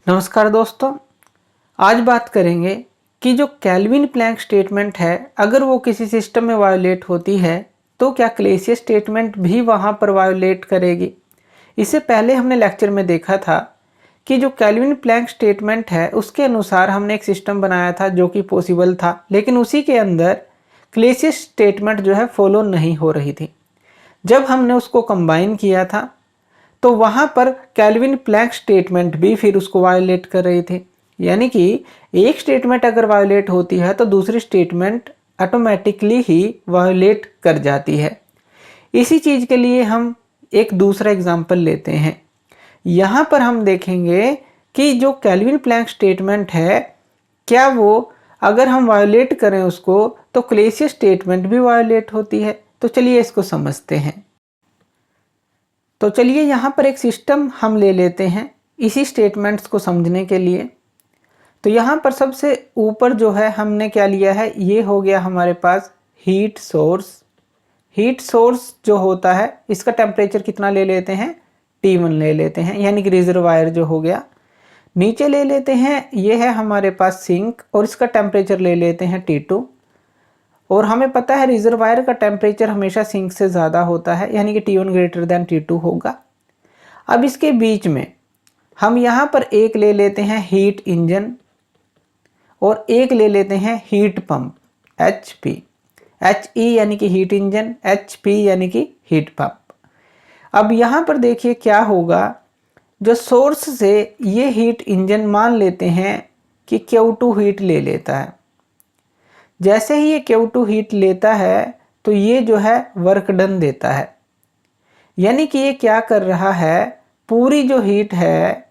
नमस्कार दोस्तों, आज बात करेंगे कि जो केल्विन प्लैंक स्टेटमेंट है अगर वो किसी सिस्टम में वायोलेट होती है तो क्या क्लेसियस स्टेटमेंट भी वहाँ पर वायोलेट करेगी। इससे पहले हमने लेक्चर में देखा था कि जो केल्विन प्लैंक स्टेटमेंट है उसके अनुसार हमने एक सिस्टम बनाया था जो कि पॉसिबल था, लेकिन उसी के अंदर क्लेसियस स्टेटमेंट जो है फॉलो नहीं हो रही थी। जब हमने उसको कंबाइन किया था तो वहां पर केल्विन प्लैंक स्टेटमेंट भी फिर उसको वायोलेट कर रही थी। यानी कि एक स्टेटमेंट अगर वायोलेट होती है तो दूसरी स्टेटमेंट ऑटोमेटिकली ही वायोलेट कर जाती है। इसी चीज के लिए हम एक दूसरा एग्जांपल लेते हैं। यहां पर हम देखेंगे कि जो केल्विन प्लैंक स्टेटमेंट है क्या वो अगर हम वायोलेट करें उसको तो क्लेसियस स्टेटमेंट भी वायोलेट होती है। तो चलिए इसको समझते हैं। तो चलिए यहाँ पर एक सिस्टम हम ले लेते हैं इसी स्टेटमेंट्स को समझने के लिए। तो यहाँ पर सबसे ऊपर जो है हमने क्या लिया है, ये हो गया हमारे पास हीट सोर्स। हीट सोर्स जो होता है इसका टेम्परेचर कितना ले लेते हैं, T1 ले लेते हैं, यानी कि रिजर्वायर जो हो गया। नीचे ले लेते हैं, ये है हमारे पास सिंक और इसका टेम्परेचर ले लेते हैं T2। और हमें पता है रिजर्वायर का टेम्परेचर हमेशा सिंक से ज़्यादा होता है, यानी कि T1 ग्रेटर देन T2 होगा। अब इसके बीच में हम यहाँ पर एक ले लेते हैं हीट इंजन और एक ले लेते हैं हीट पंप HP। HE यानी कि हीट इंजन, HP यानी कि हीट पंप। अब यहाँ पर देखिए क्या होगा, जो सोर्स से ये हीट इंजन मान लेते हैं कि Q2 हीट ले लेता है। जैसे ही ये Q2 हीट लेता है तो ये जो है वर्क डन देता है, यानी कि ये क्या कर रहा है, पूरी जो हीट है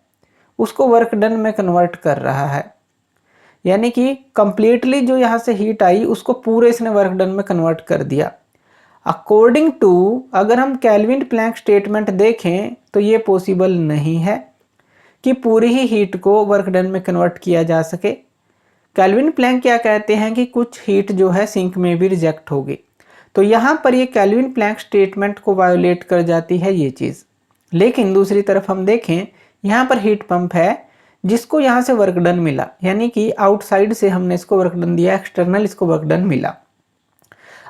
उसको वर्क डन में कन्वर्ट कर रहा है। यानी कि कंप्लीटली जो यहाँ से हीट आई उसको पूरे इसने वर्क डन में कन्वर्ट कर दिया। अकॉर्डिंग टू अगर हम केल्विन प्लैंक स्टेटमेंट देखें तो ये पॉसिबल नहीं है कि पूरी ही हीट को वर्क डन में कन्वर्ट किया जा सके। केल्विन प्लैंक क्या कहते हैं कि कुछ हीट जो है सिंक में भी रिजेक्ट होगी। तो यहाँ पर ये केल्विन प्लैंक स्टेटमेंट को वायोलेट कर जाती है ये चीज़। लेकिन दूसरी तरफ हम देखें, यहाँ पर हीट पंप है जिसको यहाँ से वर्क डन मिला, यानी कि आउटसाइड से हमने इसको वर्क डन दिया, एक्सटर्नल इसको वर्क डन मिला।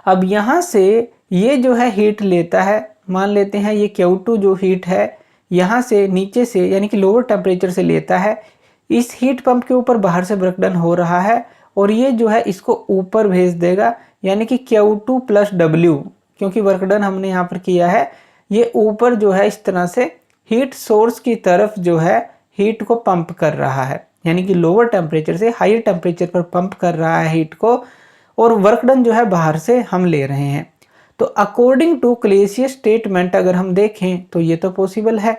अब यहाँ से ये जो है हीट लेता है, मान लेते हैं ये Q2 जो हीट है यहाँ से नीचे से यानी कि लोअर टेम्परेचर से लेता है, इस हीट पंप के ऊपर बाहर से वर्क डन हो रहा है और ये जो है इसको ऊपर भेज देगा, यानी कि Q2 प्लस W, क्योंकि वर्क डन हमने यहाँ पर किया है, ये ऊपर जो है इस तरह से हीट सोर्स की तरफ जो है हीट को पंप कर रहा है, यानी कि लोअर टेम्परेचर से हायर टेम्परेचर पर पंप कर रहा है हीट को, और वर्क डन जो है बाहर से हम ले रहे हैं। तो अकॉर्डिंग टू क्लेसियस स्टेटमेंट अगर हम देखें तो ये तो पॉसिबल है।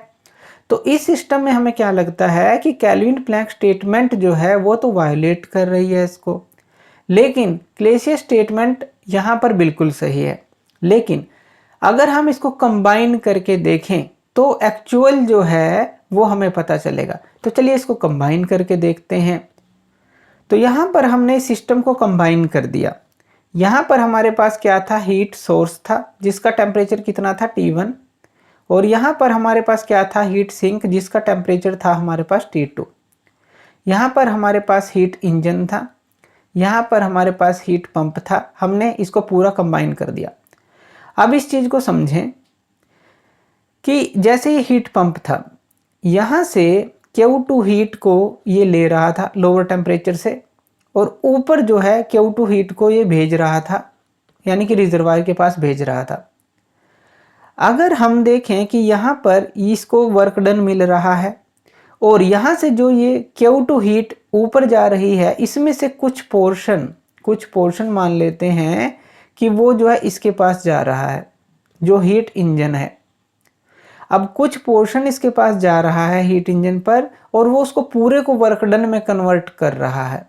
तो इस सिस्टम में हमें क्या लगता है कि केल्विन प्लैंक स्टेटमेंट जो है वो तो वायोलेट कर रही है इसको, लेकिन क्लेसियस स्टेटमेंट यहाँ पर बिल्कुल सही है। लेकिन अगर हम इसको कंबाइन करके देखें तो एक्चुअल जो है वो हमें पता चलेगा। तो चलिए इसको कंबाइन करके देखते हैं। तो यहाँ पर हमने इस सिस्टम को कंबाइन कर दिया। यहाँ पर हमारे पास क्या था, हीट सोर्स था जिसका टेम्परेचर कितना था T1, और यहाँ पर हमारे पास क्या था, हीट सिंक जिसका टेम्परेचर था हमारे पास T2। यहाँ पर हमारे पास हीट इंजन था, यहाँ पर हमारे पास हीट पंप था। हमने इसको पूरा कंबाइन कर दिया। अब इस चीज़ को समझें कि जैसे ये हीट पंप था, यहाँ से Q2 हीट को ये ले रहा था लोअर टेम्परेचर से, और ऊपर जो है Q2 हीट को ये भेज रहा था, यानी कि रिजर्वायर के पास भेज रहा था। अगर हम देखें कि यहाँ पर इसको वर्क डन मिल रहा है और यहाँ से जो ये Q2 हीट ऊपर जा रही है, इसमें से कुछ पोर्शन मान लेते हैं कि वो जो है इसके पास जा रहा है, जो हीट इंजन है। अब कुछ पोर्शन इसके पास जा रहा है हीट इंजन पर और वो उसको पूरे को वर्क डन में कन्वर्ट कर रहा है।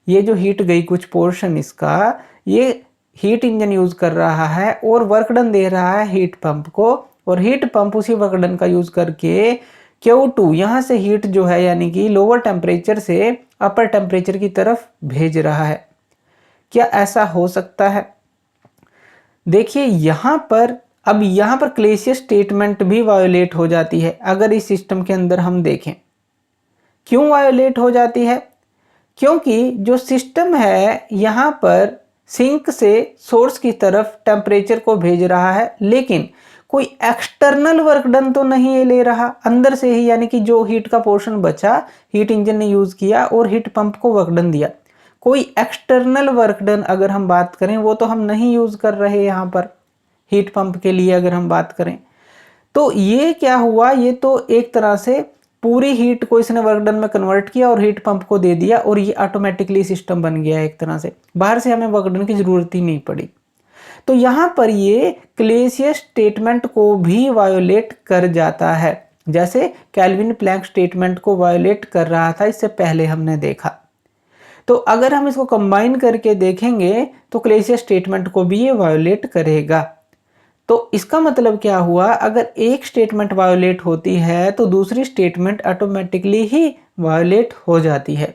ये जो हीट गई कुछ पोर्शन इसका, ये हीट इंजन यूज कर रहा है और वर्क डन दे रहा है हीट पंप को, और हीट पंप उसी वर्क डन का यूज करके Q2 यहाँ से हीट जो है यानी कि लोअर टेम्परेचर से अपर टेम्परेचर की तरफ भेज रहा है। क्या ऐसा हो सकता है? देखिए यहाँ पर, अब यहाँ पर क्लेसियस स्टेटमेंट भी वायोलेट हो जाती है अगर इस सिस्टम के अंदर हम देखें। क्यों वायोलेट हो जाती है? क्योंकि जो सिस्टम है यहाँ पर सिंक से सोर्स की तरफ टेम्परेचर को भेज रहा है, लेकिन कोई एक्सटर्नल वर्क डन तो नहीं ले रहा अंदर से ही, यानी कि जो हीट का पोर्शन बचा हीट इंजन ने यूज किया और हीट पंप को वर्क डन दिया। कोई एक्सटर्नल वर्क डन अगर हम बात करें वो तो हम नहीं यूज कर रहे यहाँ पर हीट पंप के लिए अगर हम बात करें। तो ये क्या हुआ, ये तो एक तरह से पूरी हीट को इसने वर्क डन में कन्वर्ट किया और हीट पंप को दे दिया और ये ऑटोमेटिकली सिस्टम बन गया एक तरह से, बाहर से हमें वर्क डन की जरूरत ही नहीं पड़ी। तो यहां पर ये क्लेसियस स्टेटमेंट को भी वायोलेट कर जाता है, जैसे केल्विन प्लैंक स्टेटमेंट को वायोलेट कर रहा था इससे पहले हमने देखा। तो अगर हम इसको कंबाइन करके देखेंगे तो क्लेसियस स्टेटमेंट को भी ये वायोलेट करेगा। तो इसका मतलब क्या हुआ, अगर एक स्टेटमेंट वायोलेट होती है तो दूसरी स्टेटमेंट ऑटोमेटिकली ही वायोलेट हो जाती है।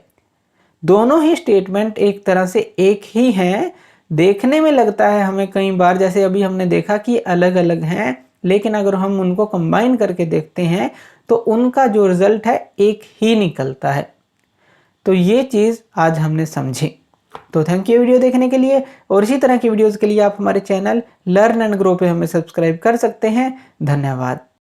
दोनों ही स्टेटमेंट एक तरह से एक ही हैं, देखने में लगता है हमें कई बार जैसे अभी हमने देखा कि अलग अलग हैं, लेकिन अगर हम उनको कंबाइन करके देखते हैं तो उनका जो रिजल्ट है एक ही निकलता है। तो ये चीज़ आज हमने समझी। तो थैंक यू वीडियो देखने के लिए, और इसी तरह की वीडियोस के लिए आप हमारे चैनल लर्न एंड ग्रो पे हमें सब्सक्राइब कर सकते हैं। धन्यवाद।